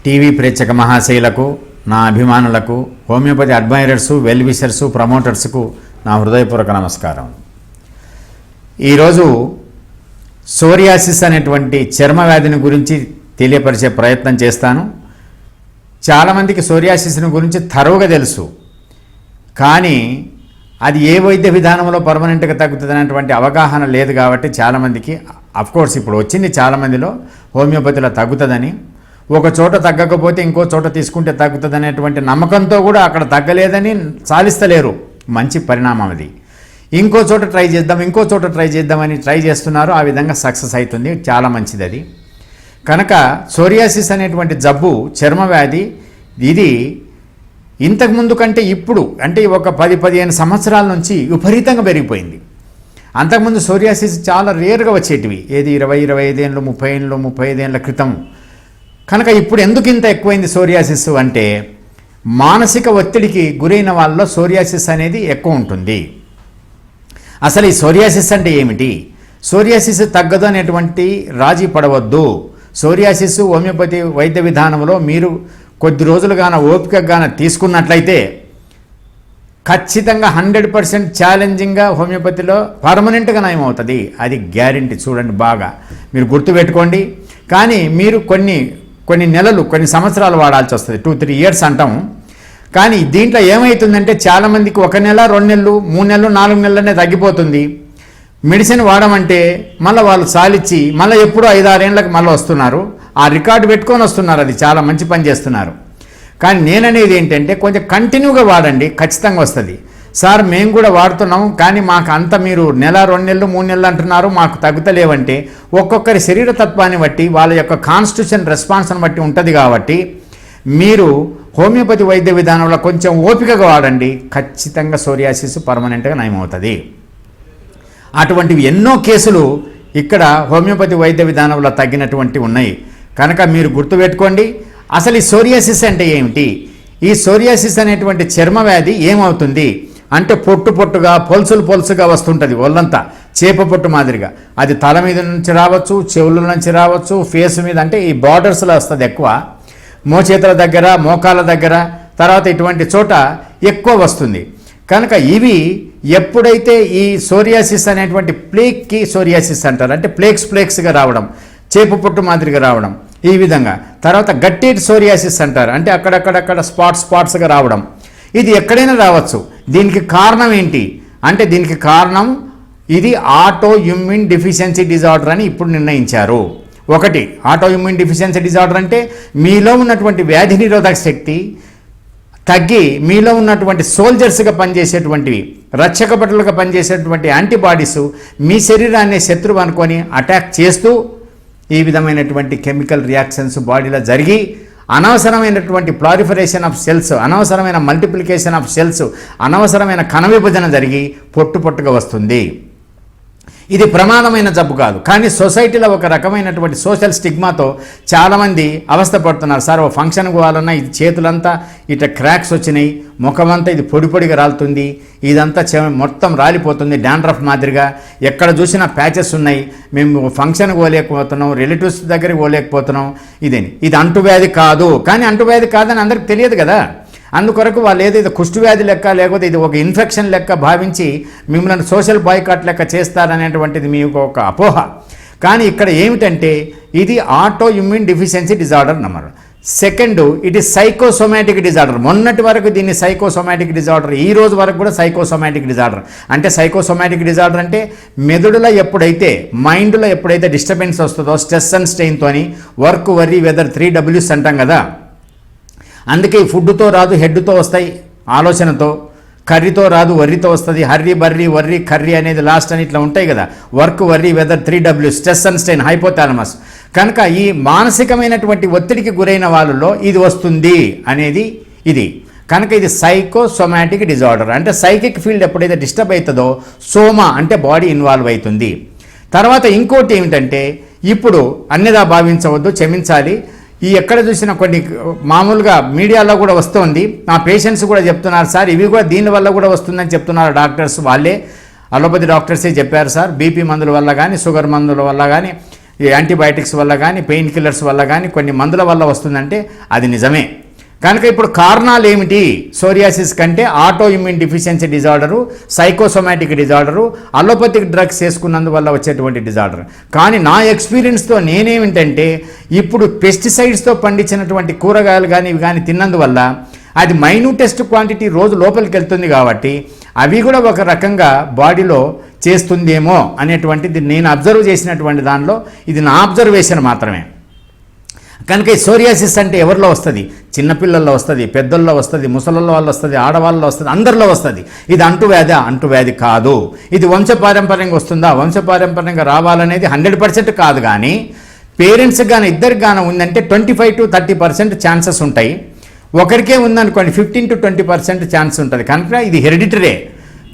TV ప్రేక్షక మహాశైలకు, నా అభిమానులకు, హోమియోపతి అడ్మైరర్సు, వెల్ విషర్సు, ప్రమోటర్స్కు నా హృదయపూర్వక నమస్కారం. ఈరోజు సోరియాసిస్ అనేటువంటి చర్మ వ్యాధిని గురించి తెలియపరిచే ప్రయత్నం చేస్తాను. చాలామందికి సోరియాసిస్ని గురించి తరువుగా తెలుసు, కానీ అది ఏ వైద్య విధానంలో పర్మనెంట్గా తగ్గుతుంది అనేటువంటి అవగాహన లేదు. కాబట్టి చాలామందికి అఫ్కోర్స్ ఇప్పుడు వచ్చింది చాలామందిలో హోమియోపతిలో తగ్గుతుందని, ఒక చోట తగ్గకపోతే ఇంకో చోట తీసుకుంటే తగ్గుతుంది అనేటువంటి నమ్మకంతో కూడా అక్కడ తగ్గలేదని సాధిస్తలేరు. మంచి పరిణామం అది. ఇంకో చోట ట్రై చేద్దామని ట్రై చేస్తున్నారు. ఆ విధంగా సక్సెస్ అవుతుంది, చాలా మంచిది అది. కనుక సోరియాసిస్ అనేటువంటి జబ్బు, చర్మ వ్యాధి, ఇది ఇంతకుముందు కంటే ఇప్పుడు అంటే ఒక 10-15 సంవత్సరాల నుంచి విపరీతంగా పెరిగిపోయింది. అంతకుముందు సోరియాసిస్ చాలా రేర్గా వచ్చేటివి, ఏది 20-25 ఏళ్ళు, 30 ఏళ్ళు, 35 ఏళ్ళ క్రితం. కనుక ఇప్పుడు ఎందుకు ఇంత ఎక్కువైంది సోరియాసిస్ అంటే, మానసిక ఒత్తిడికి గురైన వాళ్ళలో సోరియాసిస్ అనేది ఎక్కువ ఉంటుంది. అసలు ఈ సోరియాసిస్ అంటే ఏమిటి? సోరియాసిస్ తగ్గదు అనేటువంటి రాజీ పడవద్దు. సోరియాసిస్ హోమియోపతి వైద్య విధానంలో మీరు కొద్ది రోజులుగాన ఓపికగాన తీసుకున్నట్లయితే ఖచ్చితంగా 100% ఛాలెంజింగ్గా హోమియోపతిలో పర్మనెంట్గా నయం అవుతుంది. అది గ్యారెంటీ. చూడండి, బాగా మీరు గుర్తుపెట్టుకోండి. కానీ మీరు కొన్ని నెలలు, కొన్ని సంవత్సరాలు వాడాల్సి వస్తుంది. 2-3 ఇయర్స్ అంటాము. కానీ దీంట్లో ఏమవుతుందంటే, చాలామందికి 1 నెల, 2 నెలలు, 3 నెలలు, 4 నెలలనే తగ్గిపోతుంది. మెడిసిన్ వాడమంటే మళ్ళీ వాళ్ళు సాలిచ్చి మళ్ళీ ఎప్పుడో 5-6 ఏళ్ళకి మళ్ళీ వస్తున్నారు. ఆ రికార్డు పెట్టుకొని వస్తున్నారు. అది చాలా మంచి పని చేస్తున్నారు. కానీ నేననేది ఏంటంటే, కొంచెం కంటిన్యూగా వాడండి, ఖచ్చితంగా వస్తుంది. సార్ మేము కూడా వాడుతున్నాం, కానీ మాకు అంత మీరు 1 నెల, 2 నెలలు, 3 నెలలు అంటున్నారు, మాకు తగ్గుతలేవంటే ఒక్కొక్కరి శరీర తత్వాన్ని బట్టి, వాళ్ళ యొక్క కాన్స్టిట్యూషన్ రెస్పాన్స్ని బట్టి ఉంటుంది. కాబట్టి మీరు హోమియోపతి వైద్య విధానంలో కొంచెం ఓపికగా వాడండి, ఖచ్చితంగా సోరియాసిస్ పర్మనెంట్గా నయమవుతుంది. అటువంటివి ఎన్నో కేసులు ఇక్కడ హోమియోపతి వైద్య విధానంలో తగ్గినటువంటి ఉన్నాయి. కనుక మీరు గుర్తుపెట్టుకోండి. అసలు ఈ సోరియాసిస్ అంటే ఏమిటి? ఈ సోరియాసిస్ అనేటువంటి చర్మ వ్యాధి ఏమవుతుంది అంటే, పొట్టుగా పొలుసుగా వస్తుంటుంది ఒళ్ళంతా, చేప పొట్టు మాదిరిగా. అది తల మీద నుంచి రావచ్చు, చెవుల నుంచి రావచ్చు, ఫేస్ మీద, అంటే ఈ బార్డర్స్లో వస్తుంది ఎక్కువ, మోచేతుల దగ్గర, మోకాల దగ్గర, తర్వాత ఇటువంటి చోట ఎక్కువ వస్తుంది. కనుక ఇవి ఎప్పుడైతే ఈ సోరియాసిస్ అనేటువంటి ప్లేక్కి సోరియాసిస్ అంటారు, అంటే ప్లేక్స్గా రావడం, చేప పొట్టు మాదిరిగా రావడం, ఈ విధంగా. తర్వాత గట్టి సోరియాసిస్ అంటారు, అంటే అక్కడక్కడక్కడ స్పాట్స్గా రావడం. ఇది ఎక్కడైనా రావచ్చు. దీనికి కారణం ఏంటి అంటే, దీనికి కారణం ఇది ఆటో ఇమ్యూన్ డెఫిషియన్సీ డిజార్డర్ అని ఇప్పుడు నిర్ణయించారు. ఒకటి, ఆటో ఇమ్యూన్ డెఫిషియన్సీ డిజార్డర్ అంటే మీలో ఉన్నటువంటి వ్యాధి నిరోధక శక్తి తగ్గి మీలో ఉన్నటువంటి సోల్జర్స్గా పనిచేసేటువంటివి, రక్షక భటులుగా పనిచేసేటువంటి యాంటీబాడీస్ మీ శరీరాన్ని శత్రువు అనుకొని అటాక్ చేస్తూ ఈ విధమైనటువంటి కెమికల్ రియాక్షన్స్ బాడీలో జరిగి అనవసరమైనటువంటి ప్లారిఫరేషన్ ఆఫ్ సెల్స్, అనవసరమైన మల్టిప్లికేషన్ ఆఫ్ సెల్స్, అనవసరమైన కణ విభజన జరిగి పొట్టుగా వస్తుంది. ఇది ప్రమాదమైన జబ్బు కాదు, కానీ సొసైటీలో ఒక రకమైనటువంటి సోషల్ స్టిగ్మాతో చాలామంది అవస్థపడుతున్నారు. సార్, ఓ ఫంక్షన్కి పోవాలన్నా ఇది చేతులంతా ఇట్లా క్రాక్స్ వచ్చినాయి, ముఖమంతా ఇది పొడిగా రాలుతుంది, ఇదంతా మొత్తం రాలిపోతుంది డాండ్రఫ్ మాదిరిగా, ఎక్కడ చూసినా ప్యాచెస్ ఉన్నాయి, మేము ఫంక్షన్కి పోలేకపోతున్నాం, రిలేటివ్స్ దగ్గరికి పోలేకపోతున్నాం. ఇది అంటువ్యాధి కాదు. కానీ అంటువ్యాధి కాదని అందరికి తెలియదు కదా. అందుకొరకు వాళ్ళు ఏదైతే కుష్ఠవ్యాధి లెక్క, లేకపోతే ఇది ఒక ఇన్ఫెక్షన్ లెక్క భావించి మిమ్మల్ని సోషల్ బాయ్కాట్ లెక్క చేస్తారనేటువంటిది మీకు ఒక అపోహ. కానీ ఇక్కడ ఏమిటంటే, ఇది auto immune deficiency disorder number. Second, it is psychosomatic disorder. మొన్నటి వరకు దీన్ని సైకోసోమాటిక్ డిజార్డర్, ఈ రోజు వరకు కూడా సైకోసోమాటిక్ డిజార్డర్. అంటే సైకోసోమాటిక్ డిజార్డర్ అంటే మెదడులో ఎప్పుడైతే, మైండ్లో ఎప్పుడైతే డిస్టర్బెన్స్ వస్తుందో, స్ట్రెస్ అండ్ స్ట్రెయిన్తోని, వర్క్, వర్రీ, వెదర్, 3 Ws అంటాం కదా. అందుకే ఫుడ్తో రాదు, హెడ్తో వస్తాయి, ఆలోచనతో. కర్రీతో రాదు, వర్రీతో వస్తుంది. హర్రీ, బర్రీ, వర్రీ, కర్రీ అనేది లాస్ట్ అని ఇట్లా ఉంటాయి కదా. Work, worry, weather, 3 Ws, stress and strain, hypothalamus. కనుక ఈ మానసికమైనటువంటి ఒత్తిడికి గురైన వాళ్ళలో ఇది వస్తుంది అనేది ఇది. కనుక ఇది సైకోసోమాటిక్ డిజార్డర్. అంటే సైకిక్ ఫీల్డ్ ఎప్పుడైతే డిస్టర్బ్ అవుతుందో, సోమా అంటే బాడీ ఇన్వాల్వ్ అవుతుంది. తర్వాత ఇంకోటి ఏమిటంటే, ఇప్పుడు అన్నిదా భావించవద్దు, క్షమించాలి. ఈ ఎక్కడ చూసినా కొన్ని మామూలుగా మీడియాలో కూడా వస్తుంది. ఆ పేషెంట్స్ కూడా చెప్తున్నారు, సార్ ఇవి కూడా దీనివల్ల కూడా వస్తుందని చెప్తున్నారు డాక్టర్స్. వాళ్ళే అలోపతి డాక్టర్సే చెప్పారు, సార్ బీపీ మందుల వల్ల కానీ, షుగర్ మందుల వల్ల కానీ, ఈ యాంటీబయాటిక్స్ వల్ల కానీ పెయిన్ కిల్లర్స్ వల్ల కానీ కొన్ని మందుల వల్ల వస్తుందంటే అది నిజమే. కనుక ఇప్పుడు కారణాలు ఏమిటి సోరియాసిస్ కంటే? Auto immune deficiency disorder, psychosomatic disorder, allopathic drugs వేసుకున్నందువల్ల వచ్చేటువంటి డిజార్డర్. కానీ నా ఎక్స్పీరియన్స్తో నేనేమిటంటే ఇప్పుడు పెస్టిసైడ్స్తో పండించినటువంటి కూరగాయలు కానీ ఇవి కానీ తిన్నందువల్ల అది మైన్యూటెస్ట్ క్వాంటిటీ రోజు లోపలికి వెళ్తుంది కాబట్టి అవి కూడా ఒక రకంగా బాడీలో చేస్తుందేమో అనేటువంటిది నేను అబ్జర్వ్ చేసినటువంటి దానిలో ఇది నా అబ్జర్వేషన్ మాత్రమే. కనుక ఈ సోరియాసిస్ అంటే ఎవరిలో వస్తుంది? చిన్నపిల్లల్లో వస్తుంది, పెద్దల్లో వస్తుంది, ముసలిల్లో వాళ్ళు వస్తుంది, ఆడవాళ్ళలో వస్తుంది, అందరిలో వస్తుంది. ఇది అంటువ్యాధి? అంటువ్యాధి కాదు. ఇది వంశపారంపర్యంగా వస్తుందా? వంశపారంపర్యంగా రావాలనేది 100% కాదు. కానీ పేరెంట్స్కి కానీ ఇద్దరికి కానీ ఉందంటే 25 to 30% ఛాన్సెస్ ఉంటాయి. ఒకరికే ఉందనుకోండి 15 to 20% ఛాన్స్ ఉంటుంది. కనుక ఇది హెరిడిటరీ.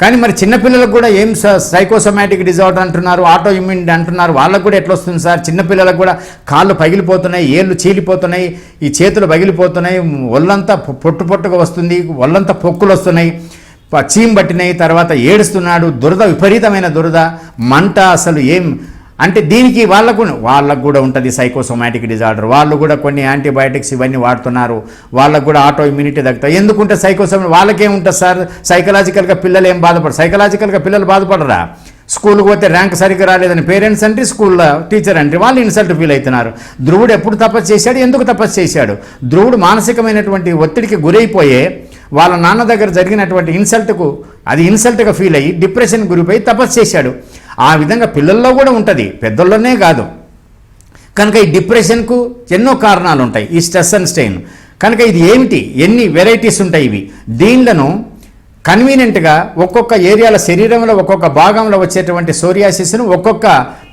కానీ మరి చిన్నపిల్లలకు కూడా ఏం సైకోసోమాటిక్ డిజార్డర్ అంటున్నారు, ఆటో ఇమ్యూన్ అంటున్నారు, వాళ్ళకు కూడా ఎట్లా వస్తుంది సార్? చిన్నపిల్లలకు కూడా కాళ్ళు పగిలిపోతున్నాయి, ఏళ్ళు చీలిపోతున్నాయి, ఈ చేతులు పగిలిపోతున్నాయి, ఒళ్ళంతా పొట్టుగా వస్తుంది, ఒళ్ళంతా పొక్కులు వస్తున్నాయి, చీమ్ పట్టినాయి, తర్వాత ఏడుస్తున్నాడు, దురద, విపరీతమైన దురద, మంట, అసలు ఏం అంటే దీనికి వాళ్ళకు కూడా ఉంటుంది సైకోసోమాటిక్ డిజార్డర్. వాళ్ళు కూడా కొన్ని యాంటీబయాటిక్స్ ఇవన్నీ వాడుతున్నారు, వాళ్ళకు కూడా ఆటో ఇమ్యూనిటీ తగ్గుతాయి. ఎందుకుంటే సైకోసోమాటిక్ వాళ్ళకేముంటుంది సార్? సైకలాజికల్గా పిల్లలు ఏం బాధపడరు. సైకలాజికల్గా పిల్లలు బాధపడరా? స్కూల్కి పోతే ర్యాంక్ సరిగ్గా రాలేదని పేరెంట్స్ అంటే, స్కూల్లో టీచర్ అంటే వాళ్ళు ఇన్సల్ట్ ఫీల్ అవుతున్నారు. ధ్రువుడు ఎప్పుడు తపస్సు చేశాడు? ఎందుకు తపస్సు చేశాడు? ధ్రువుడు మానసికమైనటువంటి ఒత్తిడికి గురైపోయే వాళ్ళ నాన్న దగ్గర జరిగినటువంటి ఇన్సల్ట్గా ఫీల్ అయ్యి డిప్రెషన్ గురిపోయి తపస్సు చేశాడు. ఆ విధంగా పిల్లల్లో కూడా ఉంటుంది, పెద్దల్లోనే కాదు. కనుక ఈ డిప్రెషన్కు ఎన్నో కారణాలు ఉంటాయి, ఈ స్ట్రెస్ అండ్ స్ట్రెయిన్. కనుక ఇది ఏమిటి? ఎన్ని వెరైటీస్ ఉంటాయి ఇవి? దీనిలను కన్వీనియంట్గా ఒక్కొక్క ఏరియాల శరీరంలో ఒక్కొక్క భాగంలో వచ్చేటువంటి సోరియాసిస్ను ఒక్కొక్క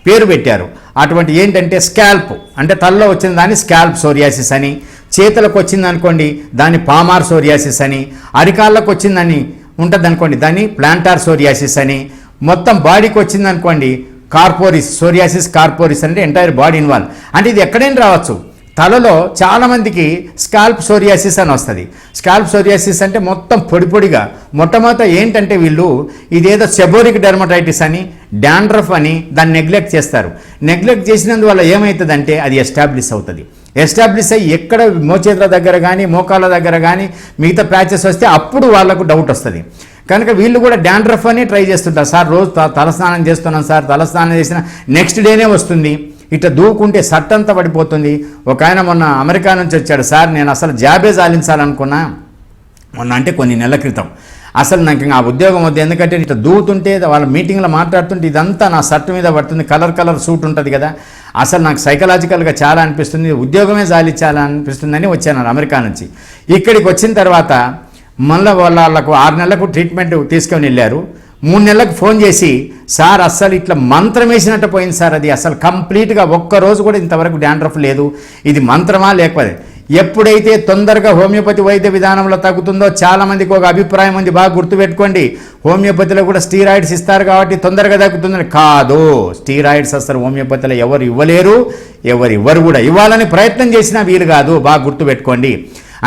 పేరు పెట్టారు. అటువంటి ఏంటంటే స్కాల్ప్ అంటే తలలో వచ్చిన దాన్ని స్కాల్ప్ సోరియాసిస్ అని, చేతులకు వచ్చింది అనుకోండి దాన్ని పామార్ సోరియాసిస్ అని, అరికాళ్ళకు వచ్చిందని ఉంటుంది అనుకోండి దాన్ని ప్లాంటార్ సోరియాసిస్ అని, మొత్తం బాడీకి వచ్చింది అనుకోండి కార్పోరిస్ సోరియాసిస్ కార్పోరిస్ అంటే ఎంటైర్ బాడీ ఇన్వాల్వ్. అంటే ఇది ఎక్కడైనా రావచ్చు. తలలో చాలామందికి స్కాల్ప్ సోరియాసిస్ అని వస్తుంది. స్కాల్ప్ సోరియాసిస్ అంటే మొత్తం పొడిగా మొట్టమొదట ఏంటంటే వీళ్ళు ఇదేదో సెబోరిక్ డెర్మటైటిస్ అని, డాండ్రఫ్ అని దాన్ని నెగ్లెక్ట్ చేస్తారు. నెగ్లెక్ట్ చేసినందువల్ల ఏమవుతుందంటే అది ఎస్టాబ్లిష్ అవుతుంది. ఎస్టాబ్లిష్ అయ్యి ఎక్కడ మోచేతుల దగ్గర కానీ మోకాళ్ళ దగ్గర కానీ మిగతా ప్యాచెస్ వస్తే అప్పుడు వాళ్ళకు డౌట్ వస్తుంది. కనుక వీళ్ళు కూడా డాండ్రఫ్ అని ట్రై చేస్తుంటారు. సార్ రోజు తలస్నానం చేస్తున్నాను సార్, తలస్నానం చేసిన నెక్స్ట్ డేనే వస్తుంది, ఇట్లా దూకుంటే సట్ అంతా పడిపోతుంది. ఒక ఆయన మొన్న అమెరికా నుంచి వచ్చాడు, సార్ నేను అసలు జాబే చాలించాలనుకున్నా మొన్న, అంటే కొన్ని నెలల క్రితం. అసలు నాకు ఆ ఉద్యోగం వద్దు, ఎందుకంటే ఇట్లా దూతుంటే వాళ్ళ మీటింగ్లో మాట్లాడుతుంటే ఇదంతా నా షర్ట్ మీద పడుతుంది, కలర్ సూట్ ఉంటుంది కదా, అసలు నాకు సైకలాజికల్గా చాలా అనిపిస్తుంది, ఉద్యోగమే చాలించాలనిపిస్తుందని వచ్చాను అమెరికా నుంచి. ఇక్కడికి వచ్చిన తర్వాత మళ్ళీ వాళ్ళకు 6 నెలలకు ట్రీట్మెంట్ తీసుకొని వెళ్ళారు. 3 నెలలకు ఫోన్ చేసి, సార్ అస్సలు ఇట్లా మంత్రం వేసినట్టు పోయింది సార్, అది అసలు కంప్లీట్గా ఒక్కరోజు కూడా ఇంతవరకు డాండ్రఫ్ లేదు, ఇది మంత్రమా లేకపోతే. ఎప్పుడైతే తొందరగా హోమియోపతి వైద్య విధానంలో తగ్గుతుందో చాలామందికి ఒక అభిప్రాయం ఉంది, బాగా గుర్తుపెట్టుకోండి. హోమియోపతిలో కూడా స్టీరాయిడ్స్ ఇస్తారు కాబట్టి తొందరగా తగ్గుతుందని కాదు. స్టీరాయిడ్స్ అసలు హోమియోపతిలో ఎవరు ఇవ్వలేరు, ఎవరు కూడా ఇవ్వాలని ప్రయత్నం చేసినా వీలు కాదు, బాగా గుర్తుపెట్టుకోండి.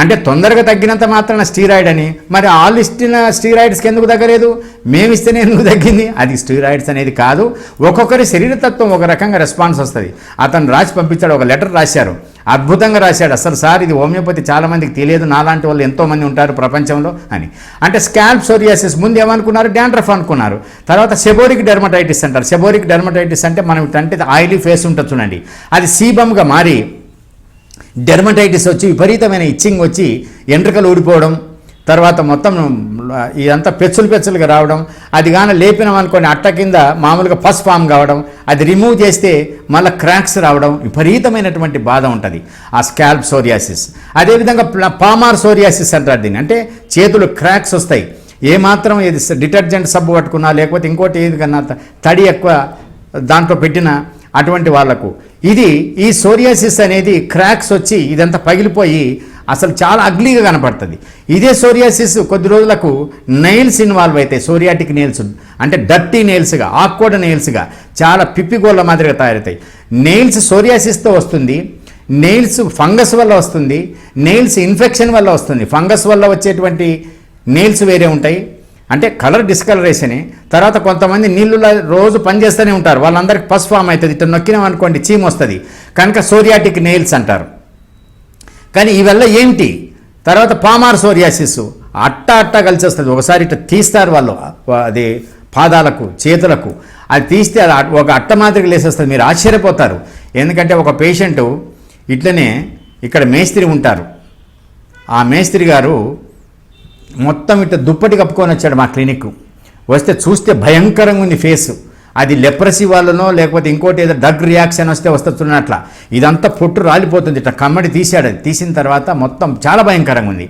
అంటే తొందరగా తగ్గినంత మాత్రాన స్టీరాయిడ్ అని, మరి వాళ్ళు ఇచ్చిన స్టీరాయిడ్స్కి ఎందుకు తగ్గలేదు, మేము ఇస్తేనే ఎందుకు తగ్గింది? అది స్టీరాయిడ్స్ అనేది కాదు. ఒక్కొక్కరి శరీరతత్వం ఒక రకంగా రెస్పాన్స్ వస్తుంది. అతను రాసి పంపించాడు, ఒక లెటర్ రాశారు, అద్భుతంగా రాశాడు. అసలు సార్ ఇది హోమియోపతి చాలామందికి తెలియదు, నాలాంటి వాళ్ళు ఎంతోమంది ఉంటారు ప్రపంచంలో అని. అంటే స్కాల్ప్ సోరియాసిస్ ముందు ఏమనుకున్నారు? డాండ్రఫ్ అనుకున్నారు. తర్వాత సెబోరిక్ డెర్మటైటిస్ అంటారు. సెబోరిక్ డెర్మటైటిస్ అంటే మనం అంటే ఆయిలీ ఫేస్ ఉంటుంది చూడండి, అది సీబమ్గా మారి డెర్మటైటిస్ వచ్చి విపరీతమైన ఇచ్చింగ్ వచ్చి ఎంట్రుకలు ఊడిపోవడం, తర్వాత మొత్తం ఇదంతా పెచ్చులుగా రావడం, అది కానీ లేపినాం అనుకోండి అట్ట కింద మామూలుగా పస్ ఫామ్ కావడం, అది రిమూవ్ చేస్తే మళ్ళీ క్రాక్స్ రావడం, విపరీతమైనటువంటి బాధ ఉంటుంది ఆ స్కాల్ప్ సోరియాసిస్. అదేవిధంగా పామార్ సోరియాసిస్ అంటారు దీన్ని, అంటే చేతులు క్రాక్స్ వస్తాయి. ఏమాత్రం ఇది డిటర్జెంట్ సబ్బు పట్టుకున్నా లేకపోతే ఇంకోటి ఏది కన్నా తడి ఎక్కువ దాంట్లో పెట్టిన అటువంటి వాళ్లకు ఈ సోరియాసిస్ అనేది క్రాక్స్ వచ్చి ఇదంతా పగిలిపోయి అసలు చాలా అగ్లీగా కనపడుతుంది. ఇదే సోరియాసిస్ కొద్ది రోజులకు నెయిల్స్ ఇన్వాల్వ్ అవుతాయి. సోరియాటిక్ నెయిల్స్ అంటే డర్టీ నెయిల్స్గా, ఆక్వర్డ్ నెయిల్స్గా, చాలా పిప్పిగోళ్ళ మాదిరిగా తయారవుతాయి. నెయిల్స్ సోరియాసిస్తో వస్తుంది, నెయిల్స్ ఫంగస్ వల్ల వస్తుంది, నెయిల్స్ ఇన్ఫెక్షన్ వల్ల వస్తుంది. ఫంగస్ వల్ల వచ్చేటువంటి నెయిల్స్ వేరే ఉంటాయి, అంటే కలర్ డిస్కలరేషన్. తర్వాత కొంతమంది నీళ్ళులో రోజు పనిచేస్తూనే ఉంటారు, వాళ్ళందరికీ పస్ ఫామ్ అవుతుంది, ఇట్లా నొక్కినాం అనుకోండి చీమ వస్తుంది, కనుక సోరియాటిక్ నెయిల్స్ అంటారు. కానీ ఇవల్ల ఏంటి, తర్వాత పామార్ సోరియాసిస్ అట్ట కలిసి వస్తుంది. ఒకసారి ఇట్లా తీస్తారు వాళ్ళు, అది పాదాలకు చేతులకు, అది తీస్తే అది ఒక అట్ట మాదిరిగా లేసేస్తుంది. మీరు ఆశ్చర్యపోతారు, ఎందుకంటే ఒక పేషెంటు ఇట్లనే ఇక్కడ మేస్త్రి ఉంటారు, ఆ మేస్త్రి గారు మొత్తం ఇట్లా దుప్పటి కప్పుకొని వచ్చాడు మా క్లినిక్. వస్తే చూస్తే భయంకరంగా ఉంది ఫేసు, అది లెప్రసీ వాళ్ళనో లేకపోతే ఇంకోటి ఏదో డ్రగ్ రియాక్షన్ వస్తే వస్తున్నట్ల ఇదంతా పొట్టు రాలిపోతుంది. ఇట్లా కమ్మడి తీశాడు, అది తీసిన తర్వాత మొత్తం చాలా భయంకరంగా ఉంది.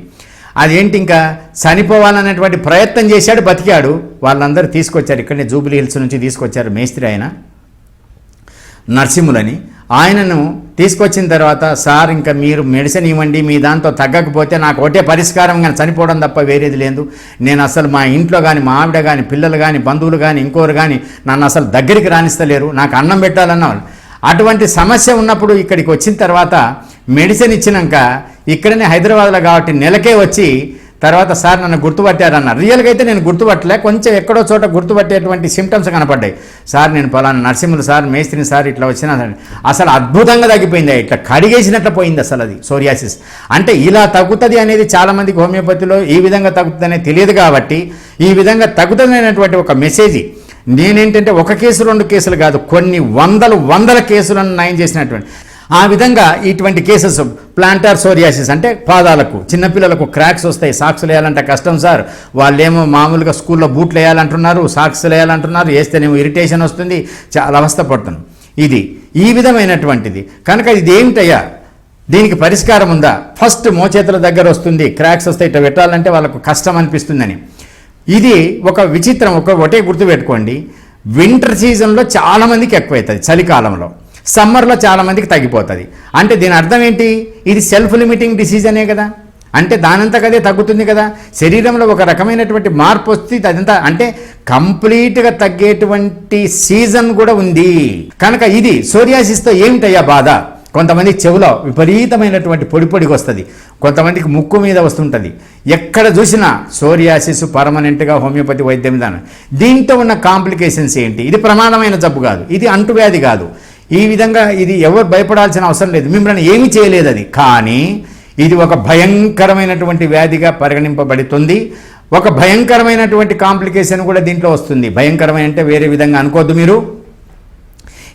అదేంటి ఇంకా చనిపోవాలనేటువంటి ప్రయత్నం చేశాడు, బతికాడు. వాళ్ళందరూ తీసుకొచ్చారు, ఇక్కడనే జూబ్లీ హిల్స్ నుంచి తీసుకొచ్చారు మేస్త్రి ఆయన నరసింహులని. ఆయనను తీసుకొచ్చిన తర్వాత, సార్ ఇంకా మీరు మెడిసిన్ ఇవ్వండి, మీ దాంతో తగ్గకపోతే నాకు ఒకటే పరిష్కారం కానీ చనిపోవడం తప్ప వేరేది లేదు. నేను అసలు మా ఇంట్లో కానీ మా ఆవిడ కానీ పిల్లలు కానీ బంధువులు కానీ ఇంకోరు కానీ నన్ను అసలు దగ్గరికి రాణిస్తలేరు, నాకు అన్నం పెట్టాలన్న అటువంటి సమస్య ఉన్నప్పుడు ఇక్కడికి వచ్చిన తర్వాత మెడిసిన్ ఇచ్చినాక ఇక్కడనే హైదరాబాద్లో కాబట్టి నెలకే వచ్చి తర్వాత సార్ నన్ను గుర్తుపట్టారన్నారు. రియల్గా అయితే నేను గుర్తుపట్టలే, కొంచెం ఎక్కడో చోట గుర్తుపట్టేటువంటి సిమ్టమ్స్ కనపడ్డాయి. సార్ నేను పలానా నరసింహులు సార్, మేస్త్రిని సార్, ఇట్లా వచ్చినా అసలు అద్భుతంగా తగ్గిపోయింది, ఇట్లా కడిగేసినట్లు పోయింది అసలు అది సోరియాసిస్. అంటే ఇలా తగ్గుతుంది అనేది చాలామందికి హోమియోపతిలో ఈ విధంగా తగ్గుతుంది అనేది తెలియదు కాబట్టి ఈ విధంగా తగ్గుతుంది అనేటువంటి ఒక మెసేజ్. నేనేంటంటే ఒక కేసు రెండు కేసులు కాదు, కొన్ని వందల కేసులను నయం చేసినటువంటి ఆ విధంగా ఇటువంటి కేసెస్ ప్లాంటార్ సోరియాసిస్ అంటే పాదాలకు చిన్నపిల్లలకు క్రాక్స్ వస్తాయి, సాక్స్లు వేయాలంటే కష్టం సార్, వాళ్ళేమో మామూలుగా స్కూల్లో బూట్లు వేయాలంటున్నారు, సాక్స్లు వేయాలంటున్నారు, వేస్తేనేమో ఇరిటేషన్ వస్తుంది, చాలా అవస్థ పడుతుంది. ఇది ఈ విధమైనటువంటిది కనుక ఇది ఏమిటయ్యా, దీనికి పరిష్కారం ఉందా? ఫస్ట్ మోచేతుల దగ్గర వస్తుంది, క్రాక్స్ వస్తాయి, ఇట్లా పెట్టాలంటే వాళ్ళకు కష్టం అనిపిస్తుందని. ఇది ఒక విచిత్రం, ఒకటే గుర్తుపెట్టుకోండి, వింటర్ సీజన్లో చాలామందికి ఎక్కువవుతుంది, చలికాలంలో, సమ్మర్లో చాలామందికి తగ్గిపోతుంది. అంటే దీని అర్థం ఏంటి, ఇది సెల్ఫ్ లిమిటింగ్ డిసీజ్ అనే కదా, అంటే దానంతకదే తగ్గుతుంది కదా. శరీరంలో ఒక రకమైనటువంటి మార్పు వస్తుంది, అదంతా అంటే కంప్లీట్గా తగ్గేటువంటి సీజన్ కూడా ఉంది. కనుక ఇది సోరియాసిస్తో ఏమిటయ్యా బాధ, కొంతమంది చెవులో విపరీతమైనటువంటి పొడికి వస్తుంది, కొంతమందికి ముక్కు మీద వస్తుంటుంది, ఎక్కడ చూసినా సోరియాసిస్ పర్మనెంట్గా హోమియోపతి వైద్యం విధానం. దీంతో ఉన్న కాంప్లికేషన్స్ ఏంటి, ఇది ప్రమాదమైన జబ్బు కాదు, ఇది అంటువ్యాధి కాదు, ఈ విధంగా ఇది ఎవరు భయపడాల్సిన అవసరం లేదు, మిమ్మల్ని ఏమీ చేయలేదు అది. కానీ ఇది ఒక భయంకరమైనటువంటి వ్యాధిగా పరిగణింపబడుతుంది, ఒక భయంకరమైనటువంటి కాంప్లికేషన్ కూడా దీంట్లో వస్తుంది. భయంకరమైన అంటే వేరే విధంగా అనుకోవద్దు మీరు.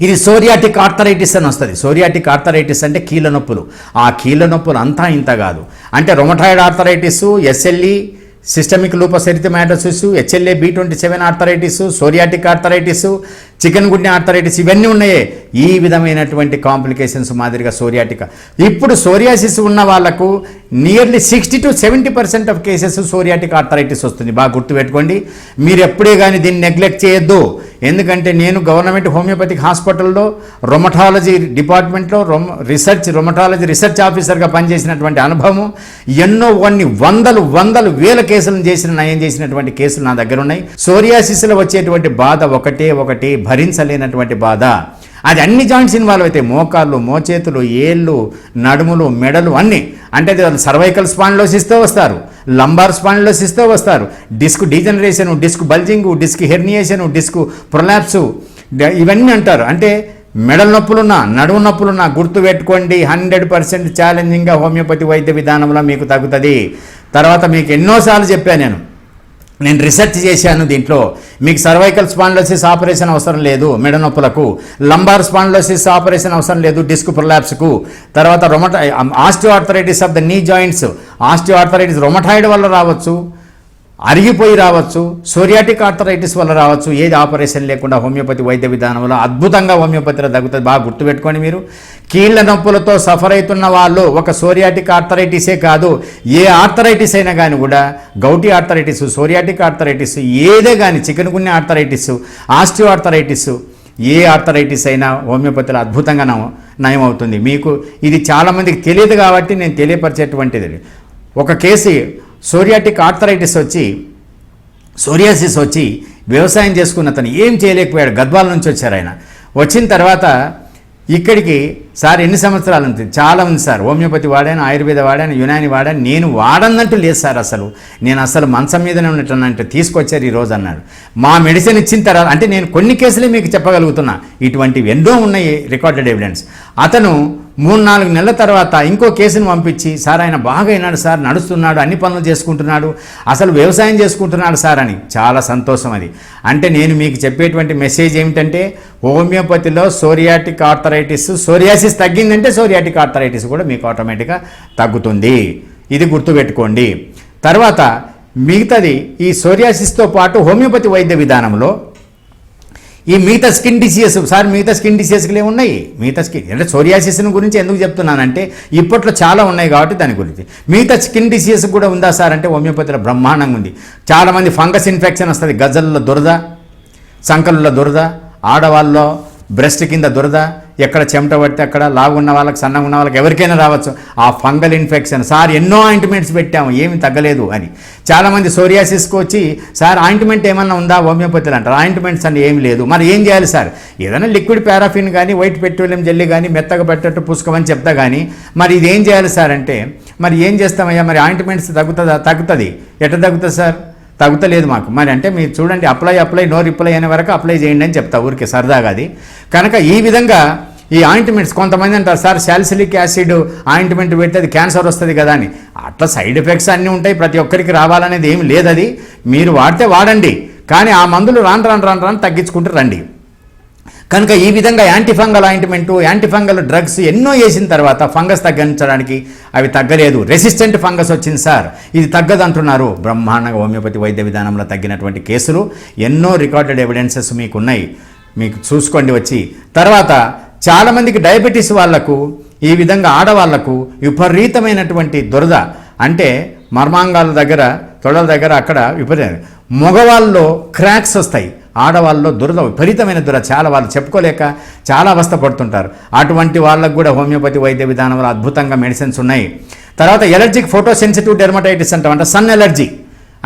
ఇది సోరియాటిక్ ఆర్థరైటిస్ అని వస్తుంది. సోరియాటిక్ ఆర్థరైటిస్ అంటే కీళ్ళ నొప్పులు, ఆ కీళ్ళ నొప్పులు అంతా ఇంత కాదు, అంటే rheumatoid arthritis, SLE systemic lupus erythematosus, HLA B27 arthritis, psoriatic arthritis, chikungunya arthritis, ఇవన్నీ ఉన్నాయే. ఈ విధమైనటువంటి కాంప్లికేషన్స్ మాదిరిగా సోరియాటిక్. ఇప్పుడు సోరియాసిస్ ఉన్న వాళ్లకు nearly 60 to 70% of cases psoriatic arthritis వస్తుంది. బాగా గుర్తుపెట్టుకోండి, మీరు ఎప్పుడే కానీ దీన్ని నెగ్లెక్ట్ చేయొద్దు. ఎందుకంటే నేను గవర్నమెంట్ హోమియోపతిక్ హాస్పిటల్లో రొమటాలజీ డిపార్ట్మెంట్లో రొమటాలజీ రీసెర్చ్ ఆఫీసర్గా పనిచేసినటువంటి అనుభవం, ఎన్నో కొన్ని వందలు వేల కేసులను నయం చేసినటువంటి కేసులు నా దగ్గర ఉన్నాయి. సోరియాసిస్లో వచ్చేటువంటి బాధ ఒకటి భరించలేనటువంటి బాధ. అది అన్ని జాయింట్స్ ఇన్వాల్వ్ అవుతాయి, మోకాళ్ళు, మోచేతులు, ఏళ్ళు, నడుములు, మెడలు అన్నీ. అంటే సర్వైకల్ స్పాండిలోసిస్తో వస్తారు, లంబార్ స్పాండిలోసిస్తో వస్తారు, disc degeneration, disc bulging, disc herniation, disc prolapse, ఇవన్నీ అంటారు. అంటే మెడల నొప్పులున్నా, నడుము నొప్పులున్నా గుర్తుపెట్టుకోండి, 100% ఛాలెంజింగ్గా హోమియోపతి వైద్య విధానంలో మీకు తగ్గుతుంది. తర్వాత మీకు ఎన్నోసార్లు చెప్పాను, నేను రీసెర్చ్ చేశాను, దీంట్లో మీకు సర్వైకల్ స్పాండిలోసిస్ ఆపరేషన్ అవసరం లేదు మెడ నొప్పులకు, లంబార్ స్పాండిలోసిస్ ఆపరేషన్ అవసరం లేదు డిస్క్ ప్రొలాప్స్కు. తర్వాత ఆస్టియోఆర్థరైటిస్ ఆఫ్ ద నీ జాయింట్స్, ఆస్టియోఆర్థరైటిస్ రొమటాయిడ్ వల్ల రావచ్చు, అరిగిపోయి రావచ్చు, సోరియాటిక్ ఆర్థరైటిస్ వల్ల రావచ్చు. ఏది ఆపరేషన్ లేకుండా హోమియోపతి వైద్య విధానంలో అద్భుతంగా హోమియోపతిలో తగ్గుతుంది. బాగా గుర్తుపెట్టుకోండి మీరు. కీళ్ళ నొప్పులతో సఫర్ అవుతున్న వాళ్ళు ఒక సోరియాటిక్ ఆర్థరైటిసే కాదు, ఏ ఆర్థరైటిస్ అయినా కానీ కూడా, గౌటీ ఆర్థరైటిస్, సోరియాటిక్ ఆర్థరైటిస్, ఏదే కానీ, చికెన్ గున్యా ఆర్థరైటిస్, ఆస్టియో ఆర్థరైటిస్, ఏ ఆర్థరైటిస్ అయినా హోమియోపతిలో అద్భుతంగా నయం అవుతుంది. మీకు ఇది చాలామందికి తెలియదు కాబట్టి నేను తెలియపరిచేటువంటిది. ఒక కేసు సోరియాటిక్ ఆర్థరైటిస్ వచ్చి, సోరియాసిస్ వచ్చి వ్యవసాయం చేసుకున్న అతను ఏం చేయలేకపోయాడు, గద్వాల నుంచి వచ్చారు ఆయన. వచ్చిన తర్వాత ఇక్కడికి సార్ ఎన్ని సంవత్సరాలు ఉంటుంది? చాలా ఉంది సార్. హోమియోపతి వాడాను, ఆయుర్వేద వాడాను, యునాని వాడాను, నేను వాడన్నట్టు లేదు సార్. నేను అసలు మంచం మీదనే ఉన్నట్టు తీసుకొచ్చారు ఈరోజు అన్నాడు. మా మెడిసిన్ ఇచ్చిన తర్వాత అంటే నేను కొన్ని కేసులే మీకు చెప్పగలుగుతున్నా, ఇటువంటివి ఎన్నో ఉన్నాయి రికార్డెడ్ ఎవిడెన్స్. అతను 3-4 నెలల తర్వాత ఇంకో కేసును పంపించి, సార్ ఆయన బాగా అయినాడు సార్, నడుస్తున్నాడు, అన్ని పనులు చేసుకుంటున్నాడు, అసలు వ్యవసాయం చేసుకుంటున్నాడు సార్ అని. చాలా సంతోషం అది. అంటే నేను మీకు చెప్పేటువంటి మెసేజ్ ఏమిటంటే, హోమియోపతిలో సోరియాటిక్ ఆర్థరైటిస్, సోరియాసిస్ తగ్గిందంటే సోరియాటిక్ ఆర్థరైటిస్ కూడా మీకు ఆటోమేటిక్గా తగ్గుతుంది. ఇది గుర్తుపెట్టుకోండి. తర్వాత మిగతాది ఈ సోరియాసిస్తో పాటు హోమియోపతి వైద్య విధానంలో ఈ మిగతా స్కిన్ డిసీజెస్, సార్ మిగతా స్కిన్ డిసీజెస్లు ఏమున్నాయి? మిగతా స్కిన్ అంటే సోరియాసిస్ గురించి ఎందుకు చెప్తున్నానంటే ఇప్పట్లో చాలా ఉన్నాయి కాబట్టి దాని గురించి. మిగతా స్కిన్ డిసీజెస్ కూడా ఉందా సార్ అంటే హోమియోపతిలో బ్రహ్మాండంగా ఉంది. చాలామంది ఫంగస్ ఇన్ఫెక్షన్ వస్తుంది, గజ్జల్లో దురద, సంకల్లో దురద, ఆడవాళ్ళలో బ్రెస్ట్ కింద దురద, ఎక్కడ చెమట పడితే అక్కడ, లావు ఉన్న వాళ్ళకి, సన్నగా ఉన్న వాళ్ళకి ఎవరికైనా రావచ్చు ఆ ఫంగల్ ఇన్ఫెక్షన్. సార్ ఎన్నో ఆయింట్మెంట్స్ పెట్టాము, ఏమి తగ్గలేదు అని. చాలామంది సోరియాసిస్కి వచ్చి, సార్ ఆయింట్మెంట్ ఏమన్నా ఉందా హోమియోపతిలో అంటారు. ఆయింట్మెంట్స్ అని ఏమి లేదు. మరి ఏం చేయాలి సార్? ఏదైనా లిక్విడ్ పారాఫిన్ కానీ, వైట్ పెట్రోలియం జెల్లీ కానీ, మెత్తగా పెట్టట్టు పుసుకోమని చెప్తా కానీ, మరి ఇది ఏం చేయాలి సార్ అంటే, మరి ఏం చేస్తామయ్యా, మరి ఆయింట్మెంట్స్ తగ్గుతుందా? తగ్గుతుంది. ఎట్లా తగ్గుతుంది సార్? తగ్గుతలేదు మాకు. మరి అంటే మీరు చూడండి, అప్లై నో రిప్లై అనే వరకు అప్లై చేయండి అని చెప్తా, ఊరికే సరదాగా అది. కనుక ఈ విధంగా ఈ ఆయింట్మెంట్స్, కొంతమంది అంటారు సార్ సాలిసిలిక్ యాసిడ్ ఆయింట్మెంట్ పెడితే అది క్యాన్సర్ వస్తుంది కదా అని. అట్లా సైడ్ ఎఫెక్ట్స్ అన్నీ ఉంటాయి, ప్రతి ఒక్కరికి రావాలనేది ఏమి లేదు. అది మీరు వాడితే వాడండి, కానీ ఆ మందులు రాను తగ్గించుకుంటూ రండి. కనుక ఈ విధంగా యాంటీఫంగల్ ఆయింట్మెంటు, యాంటీఫంగల్ డ్రగ్స్ ఎన్నో వేసిన తర్వాత ఫంగస్ తగ్గించడానికి అవి తగ్గలేదు. రెసిస్టెంట్ ఫంగస్ వచ్చింది సార్, ఇది తగ్గదంటున్నారు. బ్రహ్మాండంగా హోమియోపతి వైద్య విధానంలో తగ్గినటువంటి కేసులు ఎన్నో రికార్డెడ్ ఎవిడెన్సెస్ మీకు ఉన్నాయి, మీకు చూసుకోండి వచ్చి. తర్వాత చాలామందికి డయాబెటీస్ వాళ్లకు, ఈ విధంగా ఆడవాళ్లకు విపరీతమైనటువంటి దురద, అంటే మర్మాంగాల దగ్గర, తొడల దగ్గర అక్కడ విపరీత, మగవాళ్ళలో క్రాక్స్ వస్తాయి, ఆడవాళ్ళలో దురద, విపరీతమైన దురద, చాలా వాళ్ళు చెప్పుకోలేక చాలా అవస్థ పడుతుంటారు. అటువంటి వాళ్ళకు కూడా హోమియోపతి వైద్య విధానంలో అద్భుతంగా మెడిసిన్స్ ఉన్నాయి. తర్వాత ఎలర్జిక్ ఫోటో సెన్సిటివ్ డెర్మటైటిస్ అంటాం, అంటే సన్ ఎలర్జీ.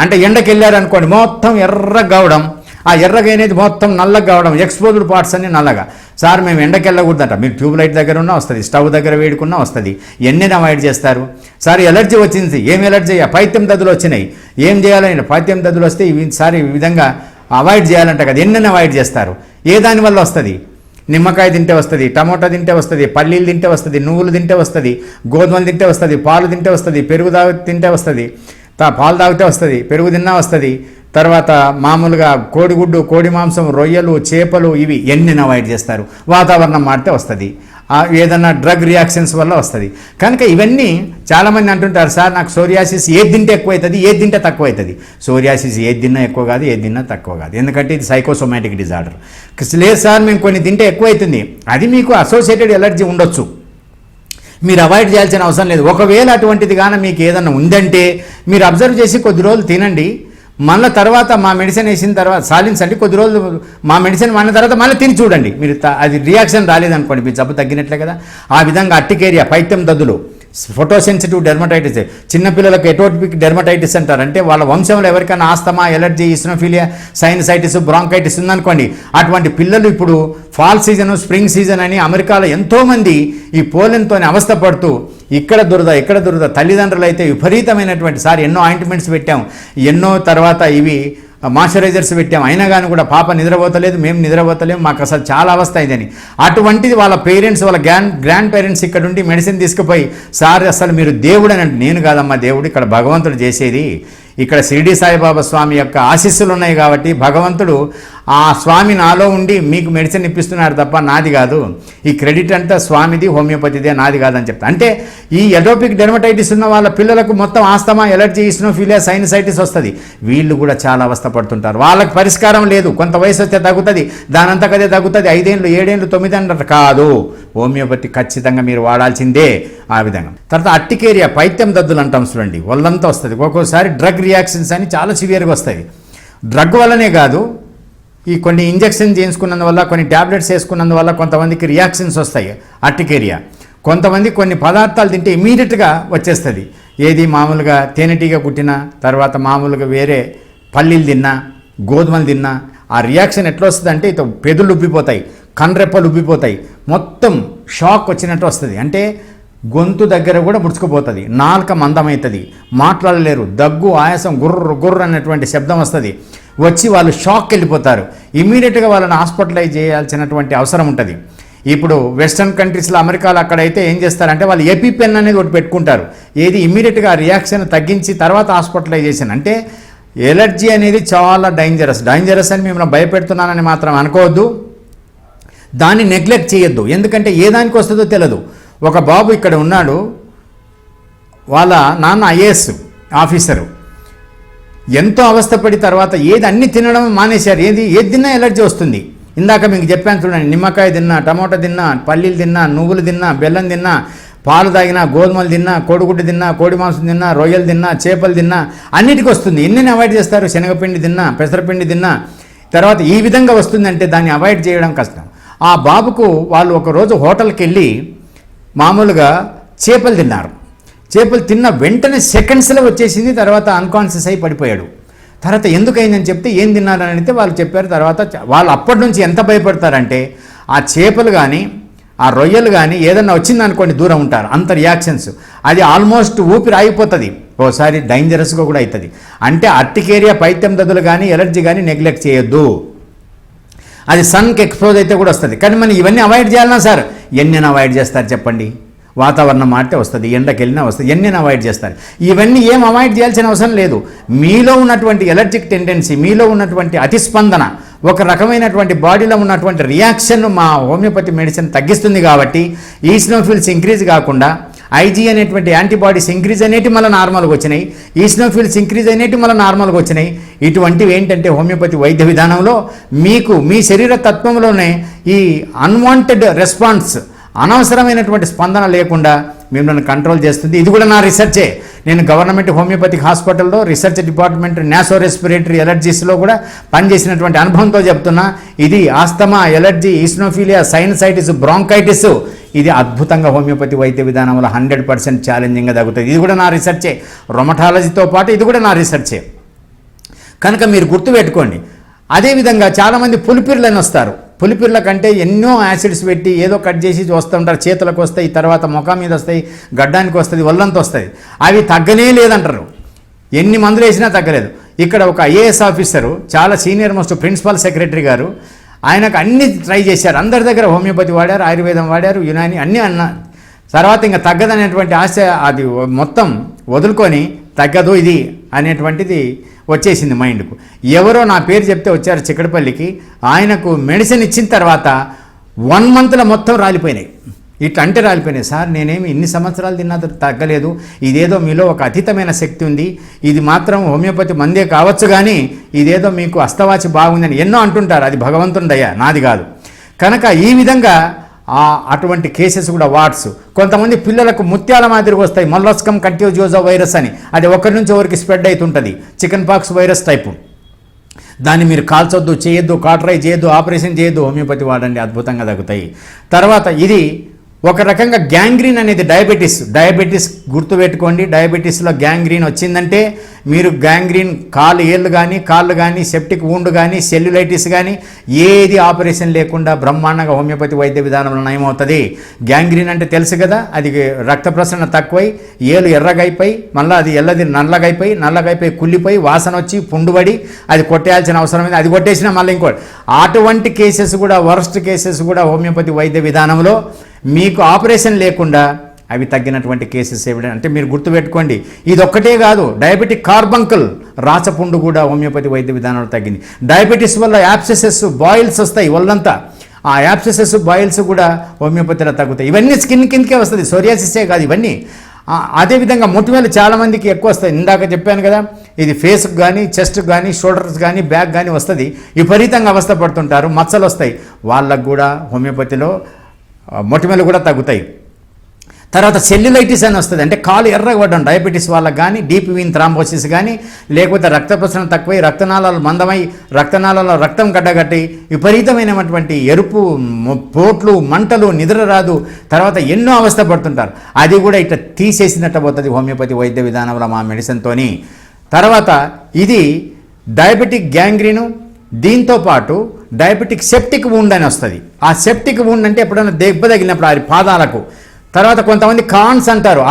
అంటే ఎండకి వెళ్ళారనుకోండి మొత్తం ఎర్రగా కావడం, ఆ ఎర్రగా అనేది మొత్తం నల్లగా కావడం, ఎక్స్పోజ్డ్ పార్ట్స్ అన్ని నల్లగా. సార్ మేము ఎండకి వెళ్ళకూడదంట, మీరు ట్యూబ్ లైట్ దగ్గర ఉన్నా వస్తుంది, స్టవ్ దగ్గర వేడుకున్నా వస్తుంది, ఎన్ని అవాయిడ్ చేస్తారు? సార్ ఎలర్జీ వచ్చింది, ఏం ఎలర్జీ? పైత్యం దద్దులు వచ్చినాయి, ఏం చేయాలని? పైత్యం దద్దులు వస్తే సార్ ఈ విధంగా అవాయిడ్ చేయాలంట కదా, ఎన్నెన్ని అవాయిడ్ చేస్తారు? ఏ దానివల్ల వస్తుంది? నిమ్మకాయ తింటే వస్తుంది, టమోటా తింటే వస్తుంది, పల్లీలు తింటే వస్తుంది, నువ్వులు తింటే వస్తుంది, గోధుమలు తింటే వస్తుంది, పాలు తింటే వస్తుంది, పెరుగు తింటే వస్తుంది, పాలు తాగితే వస్తుంది, పెరుగు తిన్నా వస్తుంది. తర్వాత మామూలుగా కోడిగుడ్డు, కోడి మాంసం, రొయ్యలు, చేపలు, ఇవి ఎన్ని అవాయిడ్ చేస్తారు? వాతావరణం మారితే వస్తుంది, ఏదన్నా డ్రగ్ రియాక్షన్స్ వల్ల వస్తుంది. కనుక ఇవన్నీ చాలామంది అంటుంటారు, సార్ నాకు సోరియాసిస్ ఏది తింటే ఎక్కువ అవుతుంది, ఏది తింటే తక్కువ అవుతుంది. సోరియాసిస్ ఏది తిన్నా ఎక్కువ కాదు, ఏది తిన్నా తక్కువ కాదు, ఎందుకంటే ఇది సైకోసోమాటిక్ డిజార్డర్. లేదు సార్ మేము కొన్ని తింటే ఎక్కువ అవుతుంది, అది మీకు అసోసియేటెడ్ ఎలర్జీ ఉండొచ్చు, మీరు అవాయిడ్ చేయాల్సిన అవసరం లేదు. ఒకవేళ అటువంటిది కానీ మీకు ఏదన్నా ఉందంటే మీరు అబ్జర్వ్ చేసి కొద్ది రోజులు తినండి, మళ్ళీ తర్వాత మా మెడిసిన్ వేసిన తర్వాత సాలించండి, కొద్ది రోజులు మా మెడిసిన్ వాడిన తర్వాత మళ్ళీ తిని చూడండి, మీరు అది రియాక్షన్ రాలేదనుకోండి, మీ జబ్బు తగ్గినట్లే కదా. ఆ విధంగా అట్టికేరియా, పైత్యం దద్దులు, ఫోటోసెన్సిటివ్ డెర్మటైటిస్, చిన్నపిల్లలకు ఎటోపిక్ డెర్మటైటిస్ అంటారు, అంటే వాళ్ళ వంశంలో ఎవరికైనా ఆస్తమా, ఎలర్జీ, ఇస్నోఫిలియా, సైనసైటిస్, బ్రాంకైటిస్ ఉందనుకోండి, అటువంటి పిల్లలు ఇప్పుడు ఫాల్ సీజన్, స్ప్రింగ్ సీజన్ అని అమెరికాలో ఎంతోమంది ఈ పోలెన్తో అవస్థపడుతూ ఇక్కడ దురద, తల్లిదండ్రులు అయితే విపరీతమైనటువంటి, సార్ ఎన్నో ఆయింట్మెంట్స్ పెట్టాం, ఎన్నో తర్వాత ఇవి మాయిశ్చరైజర్స్ పెట్టాం, అయినా కానీ కూడా పాప నిద్రపోతలేదు, మేము నిద్రపోతలేము, మాకు అసలు చాలా అవస్థ అయిందని. అటువంటిది వాళ్ళ పేరెంట్స్, వాళ్ళ గ్రాండ్ పేరెంట్స్ ఇక్కడ ఉండి మెడిసిన్ తీసుకుపోయి, సార్ అసలు మీరు దేవుడు అని అంటే, నేను కాదమ్మా దేవుడు, ఇక్కడ భగవంతుడు చేసేది, ఇక్కడ షిరిడి సాయిబాబా స్వామి యొక్క ఆశీస్సులు ఉన్నాయి కాబట్టి భగవంతుడు ఆ స్వామి నాలో ఉండి మీకు మెడిసిన్ ఇప్పిస్తున్నారు తప్ప నాది కాదు, ఈ క్రెడిట్ అంతా స్వామిది, హోమియోపతిదే, నాది కాదని చెప్తా. అంటే ఈ ఎటోపిక్ డెర్మటైటిస్ ఉన్న వాళ్ళ పిల్లలకు మొత్తం ఆస్తమా, ఎలర్జీ, ఇస్నోఫిలియా, సైనసైటిస్ వస్తుంది, వీళ్ళు కూడా చాలా అవస్థపడుతుంటారు. వాళ్ళకి పరిష్కారం లేదు, కొంత వయసు వస్తే తగ్గుతుంది, దానంతకదే తగ్గుతుంది, 5 ఏళ్ళు 7 ఏళ్ళు 9 ఏళ్ళు కాదు, హోమియోపతి ఖచ్చితంగా మీరు వాడాల్సిందే. ఆ విధంగా తర్వాత అట్టికేరియా, పైత్యం దద్దులు అంటాం చూడండి, ఒళ్ళంతా వస్తుంది, ఒక్కోసారి డ్రగ్ రియాక్షన్స్ అని చాలా సివియర్గా వస్తాయి. డ్రగ్ వల్లనే కాదు, ఈ కొన్ని ఇంజెక్షన్ చేయించుకున్నందువల్ల, కొన్ని ట్యాబ్లెట్స్ వేసుకున్నందువల్ల కొంతమందికి రియాక్షన్స్ వస్తాయి అట్టికేరియా. కొంతమంది కొన్ని పదార్థాలు తింటే ఇమీడియట్గా వచ్చేస్తుంది, ఏది మామూలుగా తేనెటీగ కుట్టినా, తర్వాత మామూలుగా వేరే పల్లీలు తిన్నా, గోధుమలు తిన్నా, ఆ రియాక్షన్ ఎట్లా వస్తుంది అంటే పెదవులు ఉబ్బిపోతాయి, కన్రెప్పలు ఉబ్బిపోతాయి, మొత్తం షాక్ వచ్చినట్టు వస్తుంది. అంటే గొంతు దగ్గర కూడా ముడుచుకుపోతుంది, నాలుక మందమవుతుంది, మాట్లాడలేరు, దగ్గు ఆయాసం గుర్ర గుర్ర అన్నటువంటి శబ్దం వస్తుంది. వచ్చి వాళ్ళు షాక్కి వెళ్ళిపోతారు. ఇమీడియట్గా వాళ్ళని హాస్పిటలైజ్ చేయాల్సినటువంటి అవసరం ఉంటుంది. ఇప్పుడు వెస్ట్రన్ కంట్రీస్లో అమెరికాలో అక్కడైతే ఏం చేస్తారంటే వాళ్ళు ఎపిపెన్ అనేది ఒకటి పెట్టుకుంటారు. ఏది ఇమీడియట్గా రియాక్షన్ తగ్గించి తర్వాత హాస్పిటలైజేషన్. అంటే ఎలర్జీ అనేది చాలా డేంజరస్ అని మిమ్మల్ని భయపెడుతున్నానని మాత్రం అనుకోవద్దు. దాన్ని నెగ్లెక్ట్ చేయొద్దు. ఎందుకంటే ఏ దానికి వస్తుందో తెలియదు. ఒక బాబు ఇక్కడ ఉన్నాడు, వాళ్ళ నాన్న ఐఏఎస్ ఆఫీసరు. ఎంతో అవస్థపడి తర్వాత అన్ని తినడం మానేశారు. ఏది తిన్నా ఎలర్జీ వస్తుంది. ఇందాక మీకు చెప్పాను చూడండి, నిమ్మకాయ తిన్నా, టమాటా తిన్నా, పల్లీలు తిన్నా, నువ్వులు తిన్నా, బెల్లం తిన్నా, పాలు తాగినా, గోధుమలు తిన్నా, కోడిగుడ్డు తిన్నా, కోడి మాంసం తిన్నా, రొయ్యలు తిన్నా, చేపలు తిన్నా, అన్నిటికీ వస్తుంది. ఎన్ని అవాయిడ్ చేస్తారు? శనగపిండి తిన్నా, పెసరపిండి తిన్నా, తర్వాత ఈ విధంగా వస్తుందంటే దాన్ని అవాయిడ్ చేయడం కష్టం. ఆ బాబుకు వాళ్ళు ఒకరోజు హోటల్కి వెళ్ళి మామూలుగా చేపలు తిన్నారు. చేపలు తిన్న వెంటనే సెకండ్స్లో వచ్చేసింది. తర్వాత అన్కాన్షియస్ అయి పడిపోయాడు. తర్వాత ఎందుకైందని చెప్తే ఏం తిన్నారని అడిగితే వాళ్ళు చెప్పారు. తర్వాత వాళ్ళు అప్పటి నుంచి ఎంత భయపడతారంటే ఆ చేపలు కానీ ఆ రొయ్యలు కానీ ఏదన్నా వచ్చిందనుకోండి దూరం ఉంటారు. అంత రియాక్షన్స్. అది ఆల్మోస్ట్ ఊపిరి ఆగిపోతుంది, ఓసారి డేంజరస్గా కూడా అవుతుంది. అంటే అర్టికేరియా, పైత్యం దద్దులు కానీ ఎలర్జీ కానీ నెగ్లెక్ట్ చేయొద్దు. అది సన్కి ఎక్స్పోజ్ అయితే కూడా వస్తుంది. కానీ మనం ఇవన్నీ అవాయిడ్ చేయాలన్నా సార్, ఎన్నైనా అవాయిడ్ చేస్తారు చెప్పండి? వాతావరణం మారితే వస్తుంది, ఎండకి వెళ్ళినా వస్తుంది, ఎన్నైనా అవాయిడ్ చేస్తారు. ఇవన్నీ ఏం అవాయిడ్ చేయాల్సిన అవసరం లేదు. మీలో ఉన్నటువంటి ఎలర్జిక్ టెండెన్సీ, మీలో ఉన్నటువంటి అతిస్పందన, ఒక రకమైనటువంటి బాడీలో ఉన్నటువంటి రియాక్షన్ మా హోమియోపతి మెడిసిన్ తగ్గిస్తుంది. కాబట్టి ఈసినోఫిల్స్ ఇంక్రీజ్ కాకుండా ఐజీ అనేటువంటి యాంటీబాడీస్ ఇంక్రీజ్ అనేవి మళ్ళీ నార్మల్గా వచ్చినాయి, ఈసినోఫిల్స్ ఇంక్రీజ్ అనేవి మళ్ళీ నార్మల్గా వచ్చినాయి. ఇటువంటివి ఏంటంటే హోమియోపతి వైద్య విధానంలో మీకు మీ శరీర తత్వంలోనే ఈ అన్వాంటెడ్ రెస్పాన్స్, అనవసరమైనటువంటి స్పందన లేకుండా మిమ్మల్ని కంట్రోల్ చేస్తుంది. ఇది కూడా నా రీసెర్చే. నేను గవర్నమెంట్ హోమియోపతిక్ హాస్పిటల్లో రీసెర్చ్ డిపార్ట్మెంట్ నాసో రెస్పిరేటరీ ఎలర్జీస్లో కూడా పనిచేసినటువంటి అనుభవంతో చెప్తున్నా. ఇది ఆస్తమా, ఎలర్జీ, ఈస్నోఫీలియా, సైనసైటిస్, బ్రాంకైటిస్, ఇది అద్భుతంగా హోమియోపతి వైద్య విధానంలో 100% ఛాలెంజింగ్గా తగ్గుతుంది. ఇది కూడా నా రీసెర్చే. రొమటాలజీతో పాటు ఇది కూడా నా రీసెర్చే. కనుక మీరు గుర్తుపెట్టుకోండి. అదేవిధంగా చాలామంది పులిపిర్లని వస్తారు. పులిపిర్ల కంటే ఎన్నో యాసిడ్స్ పెట్టి ఏదో కట్ చేసి వస్తుంటారు. చేతులకు వస్తాయి, తర్వాత ముఖం మీద వస్తాయి, గడ్డానికి వస్తుంది, ఒళ్ళంతా వస్తుంది. అవి తగ్గనే లేదంటారు. ఎన్ని మందులు వేసినా తగ్గలేదు. ఇక్కడ ఒక ఐఏఎస్ ఆఫీసరు, చాలా సీనియర్ మోస్ట్ ప్రిన్సిపల్ సెక్రటరీ గారు, ఆయనకు అన్ని ట్రై చేశారు. అందరి దగ్గర హోమియోపతి వాడారు, ఆయుర్వేదం వాడారు, యునాని అన్నీ తర్వాత ఇంకా తగ్గదనేటువంటి ఆశ అది మొత్తం వదులుకొని తగ్గదు ఇది అనేటువంటిది వచ్చేసింది మైండ్కు. ఎవరో నా పేరు చెప్తే వచ్చారు చిక్కడపల్లికి. ఆయనకు మెడిసిన్ ఇచ్చిన తర్వాత 1 మంత్లో మొత్తం రాలిపోయినాయి. ఇట్లా అంటే రాలిపోయినాయి. సార్ నేనేమి ఇన్ని సంవత్సరాలు తిన్నా తగ్గలేదు, ఇదేదో మీలో ఒక అతీతమైన శక్తి ఉంది, ఇది మాత్రం హోమియోపతి మందే కావచ్చు కానీ ఇదేదో మీకు అస్తవాచి బాగుందని ఎన్నో అంటుంటారు. అది భగవంతుని దయ, నాది కాదు. కనుక ఈ విధంగా అటువంటి కేసెస్ కూడా వాట్స్. కొంతమంది పిల్లలకు ముత్యాల మాదిరి వస్తాయి, మొల్లస్కమ్ కంట్యూజియోజా వైరస్ అని. అది ఒకరి నుంచి ఒకరికి స్ప్రెడ్ అవుతుంటుంది, చికెన్ పాక్స్ వైరస్ టైపు. దాన్ని మీరు కాల్చొద్దు, చేయొద్దు, కాటరై చేయొద్దు, ఆపరేషన్ చేయొద్దు, హోమియోపతి వాడండి, అద్భుతంగా తగ్గుతాయి. తర్వాత ఇది ఒక రకంగా గ్యాంగ్రీన్ అనేది డయాబెటీస్ గుర్తుపెట్టుకోండి. డయాబెటీస్లో గ్యాంగ్రీన్ వచ్చిందంటే మీరు గ్యాంగ్రీన్ కాళ్ళు కానీ సెప్టిక్ వూండ్ కానీ సెల్యులైటిస్ కానీ ఏది ఆపరేషన్ లేకుండా బ్రహ్మాండంగా హోమియోపతి వైద్య విధానంలో నయమవుతుంది. గ్యాంగ్రీన్ అంటే తెలుసు కదా, అది రక్త ప్రసరణ తక్కువై ఏలు ఎర్రగైపోయి మళ్ళీ అది నల్లగైపోయి కుళ్ళిపోయి వాసన వచ్చి పుండుబడి అది కొట్టేయాల్సిన అవసరమైంది. అది కొట్టేసినా మళ్ళీ ఇంకోటి. అటువంటి కేసెస్ కూడా, వరస్ట్ కేసెస్ కూడా హోమియోపతి వైద్య విధానంలో మీకు ఆపరేషన్ లేకుండా అవి తగ్గినటువంటి కేసెస్ ఏమిటి అంటే మీరు గుర్తుపెట్టుకోండి. ఇది ఒక్కటే కాదు, డయాబెటిక్ కార్బంకల్ రాచపుండు కూడా హోమియోపతి వైద్య విధానంలో తగ్గింది. డయాబెటీస్ వల్ల యాప్సెసెస్, బాయిల్స్ వస్తాయి ఒళ్ళంతా. ఆ యాప్సెసెస్, బాయిల్స్ కూడా హోమియోపతిలో తగ్గుతాయి. ఇవన్నీ స్కిన్ కిందకే వస్తుంది, సోరియాసిసే కాదు ఇవన్నీ. అదేవిధంగా మొటిమలు చాలామందికి ఎక్కువ వస్తాయి. ఇందాక చెప్పాను కదా, ఇది ఫేస్కి కానీ, చెస్ట్కి కానీ, షోల్డర్స్ కానీ, బ్యాక్ కానీ వస్తుంది. విపరీతంగా అవస్థ పడుతుంటారు, మచ్చలు వస్తాయి. వాళ్ళకు కూడా హోమియోపతిలో మొటిమలు కూడా తగ్గుతాయి. తర్వాత సెల్యులైటిస్ అని వస్తుంది, అంటే కాలు ఎర్రగబడ్డం. డయాబెటీస్ వాళ్ళకి కానీ, డీప్ వీన్ థ్రాంబోసిస్ కానీ, లేకపోతే రక్త ప్రసరణ తక్కువై రక్తనాళాలు మందమై రక్తనాళాల్లో రక్తం గడ్డగట్టి విపరీతమైనటువంటి ఎరుపు, పోట్లు, మంటలు, నిద్ర రాదు, తర్వాత ఎన్నో అవస్థ పడుతుంటారు. అది కూడా ఇట్లా తీసేసినట్టు పోతుంది హోమియోపతి వైద్య విధానంలో మా మెడిసిన్తోని. తర్వాత ఇది డయాబెటిక్ గ్యాంగ్రీను, దీంతోపాటు డయాబెటిక్ సెప్టిక్ వూండ్ అని వస్తుంది. ఆ సెప్టిక్ వూండ్ అంటే ఎప్పుడైనా దెబ్బ తగిలినప్పుడు ఆ పాదాలకు. తర్వాత కొంతమంది కాన్స్ అంటారు,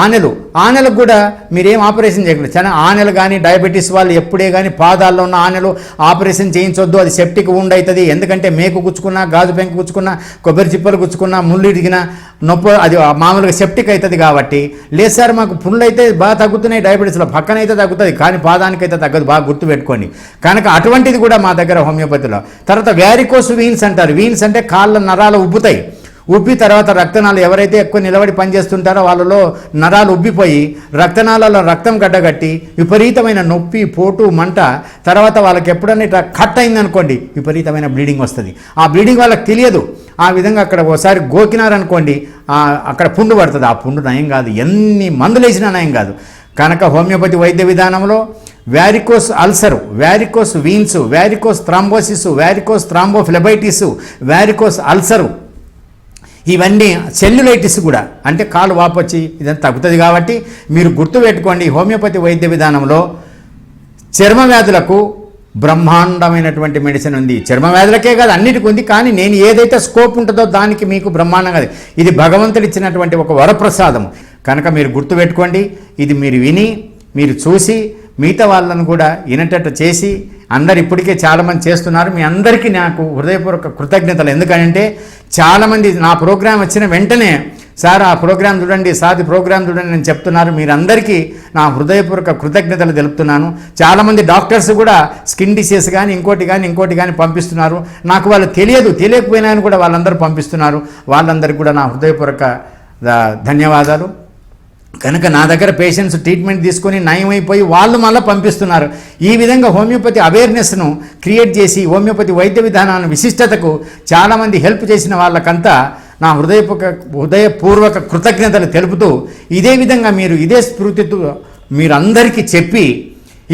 ఆనెలకు కూడా మీరేం ఆపరేషన్ చేయకూడదు. చాలా ఆనెలు కానీ డయాబెటీస్ వాళ్ళు ఎప్పుడే కానీ పాదాల్లో ఉన్న ఆనెలు ఆపరేషన్ చేయించొద్దు, అది సెప్టిక్ వూండ్ అవుతుంది. ఎందుకంటే మేకు గుచ్చుకున్నా, గాజు పెంకు గుచ్చుకున్నా, కొబ్బరి చిప్పలు గుచ్చుకున్నా, ముళ్ళు ఇరిగినా నొప్పి అది మామూలుగా సెప్టిక్ అవుతుంది. కాబట్టి లేదు సార్ మాకు పుండ్లు అయితే బాగా తగ్గుతున్నాయి డయాబెటీస్లో, పక్కన అయితే తగ్గుతుంది కానీ పాదానికైతే తగ్గదు, బాగా గుర్తుపెట్టుకోండి. కనుక అటువంటిది కూడా మా దగ్గర హోమియోపతిలో. తర్వాత వ్యారికోస్ వీన్స్ అంటారు. వీన్స్ అంటే కాళ్ళ నరాలు ఉబ్బుతాయి. ఉబ్బి తర్వాత రక్తనాళాలు ఎవరైతే ఎక్కువ నిలబడి పనిచేస్తుంటారో వాళ్ళలో నరాలు ఉబ్బిపోయి రక్తనాళాల్లో రక్తం గడ్డగట్టి విపరీతమైన నొప్పి, పోటు, మంట, తర్వాత వాళ్ళకి ఎప్పుడైనా ఇట్లా కట్ అయిందనుకోండి విపరీతమైన బ్లీడింగ్ వస్తుంది. ఆ బ్లీడింగ్ వాళ్ళకి తెలియదు. ఆ విధంగా అక్కడ ఒకసారి గోకినారనుకోండి అక్కడ పుండు పడుతుంది. ఆ పుండు నయం కాదు, ఎన్ని మందులు వేసినా నయం కాదు. కనుక హోమియోపతి వైద్య విధానంలో varicose ulcer, varicose veins, varicose thrombosis, varicose thrombophlebitis, varicose ulcer, ఇవన్నీ సెల్యులైటిస్ కూడా అంటే కాలు వాపొచ్చి ఇదంతా తగ్గుతుంది. కాబట్టి మీరు గుర్తుపెట్టుకోండి, హోమియోపతి వైద్య విధానంలో చర్మ వ్యాధులకు బ్రహ్మాండమైనటువంటి మెడిసిన్ ఉంది. చర్మ వ్యాధులకే కాదు అన్నిటికీ ఉంది. కానీ నేను ఏదైతే స్కోప్ ఉంటుందో దానికి మీకు బ్రహ్మాండంగా ఇది భగవంతుడు ఇచ్చినటువంటి ఒక వరప్రసాదం. కనుక మీరు గుర్తుపెట్టుకోండి, ఇది మీరు విని మీరు చూసి మిగతా వాళ్ళను కూడా వినేటట్టు చేసి, అందరు ఇప్పటికే చాలామంది చేస్తున్నారు. మీ అందరికీ నాకు హృదయపూర్వక కృతజ్ఞతలు. ఎందుకంటే చాలామంది నా ప్రోగ్రాం వచ్చిన వెంటనే సార్ ఆ ప్రోగ్రాం చూడండి, సార్ ఈ ప్రోగ్రాం చూడండి నేను చెప్తున్నారు. మీరందరికీ నా హృదయపూర్వక కృతజ్ఞతలు తెలుపుతున్నాను. చాలామంది డాక్టర్స్ కూడా స్కిన్ డిసీజ్ కానీ ఇంకోటి కానీ పంపిస్తున్నారు. నాకు వాళ్ళు తెలియకపోయినా కూడా వాళ్ళందరూ పంపిస్తున్నారు. వాళ్ళందరికీ కూడా నా హృదయపూర్వక ధన్యవాదాలు. కనుక నా దగ్గర పేషెంట్స్ ట్రీట్మెంట్ తీసుకొని నయమైపోయి వాళ్ళు మళ్ళీ పంపిస్తున్నారు. ఈ విధంగా హోమియోపతి అవేర్నెస్ను క్రియేట్ చేసి హోమియోపతి వైద్య విధానాన్ని విశిష్టతకు చాలామంది హెల్ప్ చేసిన వాళ్ళకంతా నా హృదయపూర్వక కృతజ్ఞతలు తెలుపుతూ, ఇదే విధంగా మీరు ఇదే స్ఫూర్తితో మీరందరికీ చెప్పి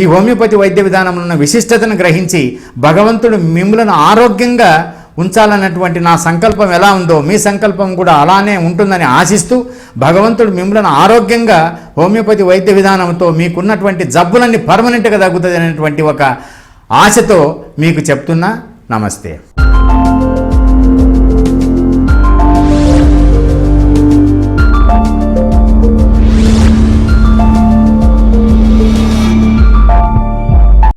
ఈ హోమియోపతి వైద్య విధానంలో ఉన్న విశిష్టతను గ్రహించి భగవంతుడు మిమ్మల్ని ఆరోగ్యంగా ఉంచాలన్నటువంటి నా సంకల్పం ఎలా ఉందో మీ సంకల్పం కూడా అలానే ఉంటుందని ఆశిస్తూ, భగవంతుడు మిమ్మల్ని ఆరోగ్యంగా హోమియోపతి వైద్య విధానంతో మీకున్నటువంటి జబ్బులన్నీ పర్మనెంట్గా తగ్గుతుంది అనేటువంటి ఒక ఆశతో మీకు చెప్తున్నా. నమస్తే.